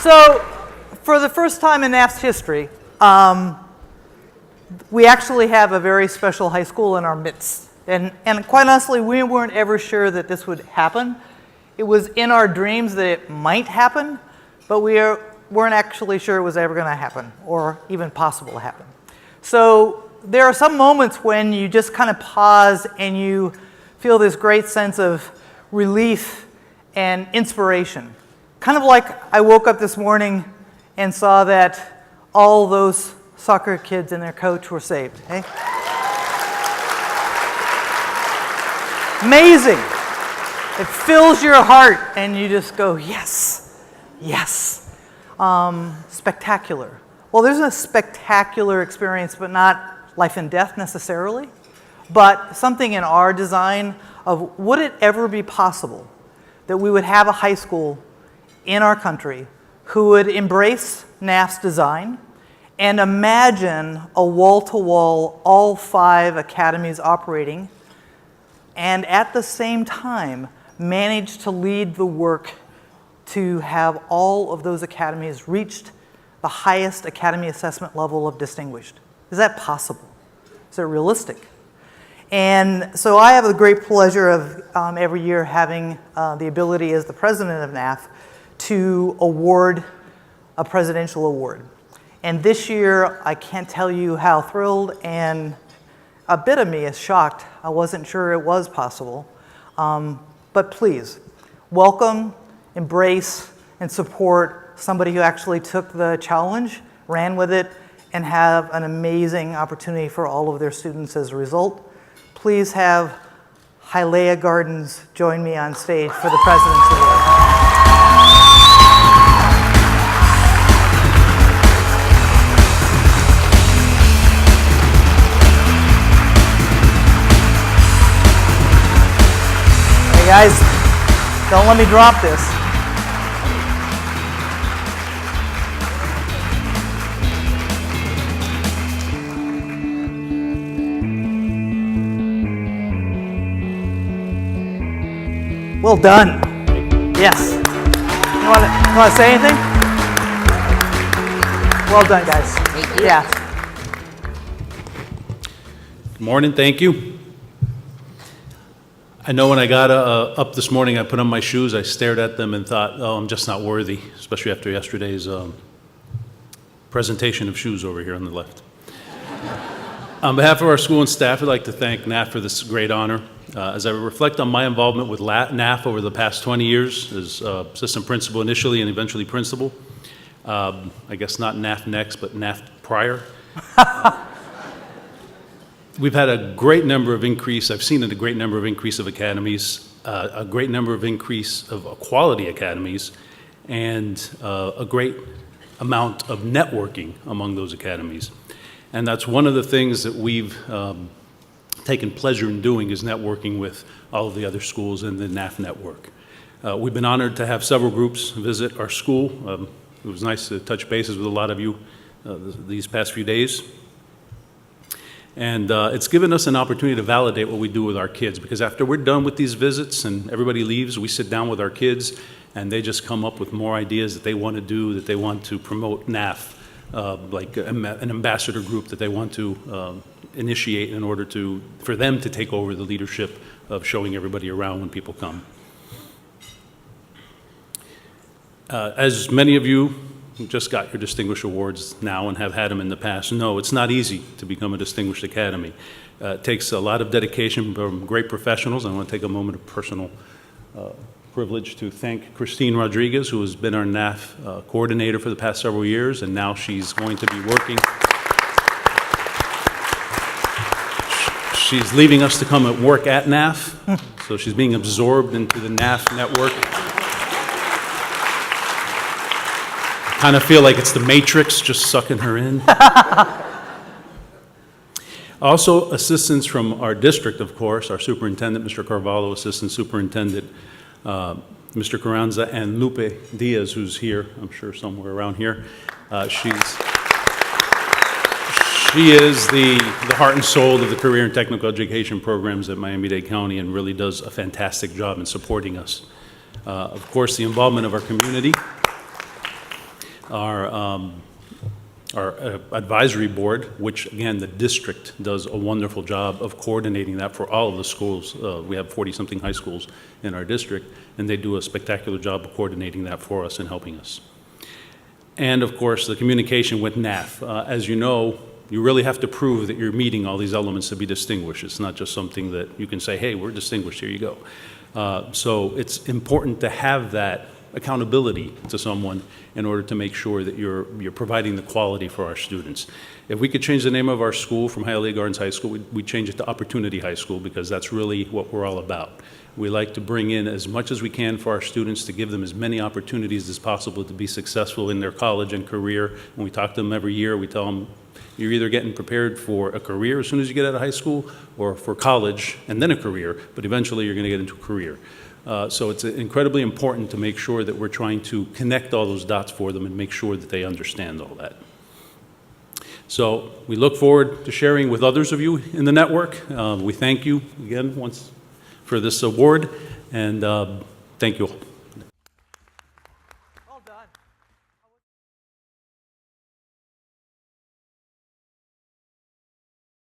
So, for the first time in NAF's history, we actually have a very special high school in our midst. And quite honestly, we weren't ever sure that this would happen. It was in our dreams that it might happen, but we weren't actually sure it was ever going to happen or even possible to happen. So there are some moments when you just kind of pause and you feel this great sense of relief and inspiration. Kind of like I woke up this morning and saw that all those soccer kids and their coach were saved. Hey? Amazing. It fills your heart and you just go, yes, yes. Spectacular. Well, there's a spectacular experience, but not life and death necessarily, but something in our design of would it ever be possible that we would have a high school in our country who would embrace NAF's design and imagine a wall-to-wall, all 5 academies operating, and at the same time manage to lead the work to have all of those academies reached the highest academy assessment level of distinguished. Is that possible? Is it realistic? And so I have the great pleasure of every year having the ability as the president of NAF to award a presidential award. And this year, I can't tell you how thrilled and a bit of me is shocked. I wasn't sure it was possible. But please, welcome, embrace, and support somebody who actually took the challenge, ran with it, and have an amazing opportunity for all of their students as a result. Please have Hialeah Gardens join me on stage for the President's Award. Hey guys, don't let me drop this. Well done. Yes. You want to say anything? Well done, guys. Thank you. Yeah. Good morning. Thank you. I know when I got up this morning, I put on my shoes, I stared at them and thought, oh, I'm just not worthy, especially after yesterday's presentation of shoes over here on the left. On behalf of our school and staff, I'd like to thank NAF for this great honor. As I reflect on my involvement with NAF over the past 20 years as assistant principal initially and eventually principal, I guess not NAF next, but NAF prior. We've had a great number of increase, I've seen a great number of increase of academies, a great number of increase of quality academies, and a great amount of networking among those academies. And that's one of the things that we've taken pleasure in doing is networking with all of the other schools in the NAF network. We've been honored to have several groups visit our school. It was nice to touch bases with a lot of you these past few days. And it's given us an opportunity to validate what we do with our kids, because after we're done with these visits and everybody leaves, we sit down with our kids and they just come up with more ideas that they want to do, that they want to promote NAF, like an ambassador group that they want to initiate in order for them to take over the leadership of showing everybody around when people come. As many of you who just got your distinguished awards now and have had them in the past know, it's not easy to become a distinguished academy. It takes a lot of dedication from great professionals. I want to take a moment of personal privilege to thank Christine Rodriguez, who has been our NAF coordinator for the past several years, and now she's going to be working. She's leaving us to come and work at NAF, so she's being absorbed into the NAF network. I kind of feel like it's the Matrix just sucking her in. Also, assistance from our district, of course, our superintendent, Mr. Carvalho, assistant superintendent, Mr. Carranza, and Lupe Diaz, who's here, I'm sure somewhere around here. She is the heart and soul of the career and technical education programs at Miami-Dade County and really does a fantastic job in supporting us. Of course, the involvement of our community. our advisory board, which again, the district does a wonderful job of coordinating that for all of the schools. We have 40-something high schools in our district, and they do a spectacular job of coordinating that for us and helping us. And of course, the communication with NAF. As you know, you really have to prove that you're meeting all these elements to be distinguished. It's not just something that you can say, hey, we're distinguished, here you go. So it's important to have that accountability to someone in order to make sure that you're providing the quality for our students. If we could change the name of our school from Hialeah Gardens High School, we'd change it to Opportunity High School, because that's really what we're all about. We like to bring in as much as we can for our students, to give them as many opportunities as possible to be successful in their college and career. When we talk to them every year, we tell them, you're either getting prepared for a career as soon as you get out of high school, or for college and then a career, but eventually you're going to get into a career. So it's incredibly important to make sure that we're trying to connect all those dots for them and make sure that they understand all that. So we look forward to sharing with others of you in the network. We thank you again once for this award, and thank you all. Well done.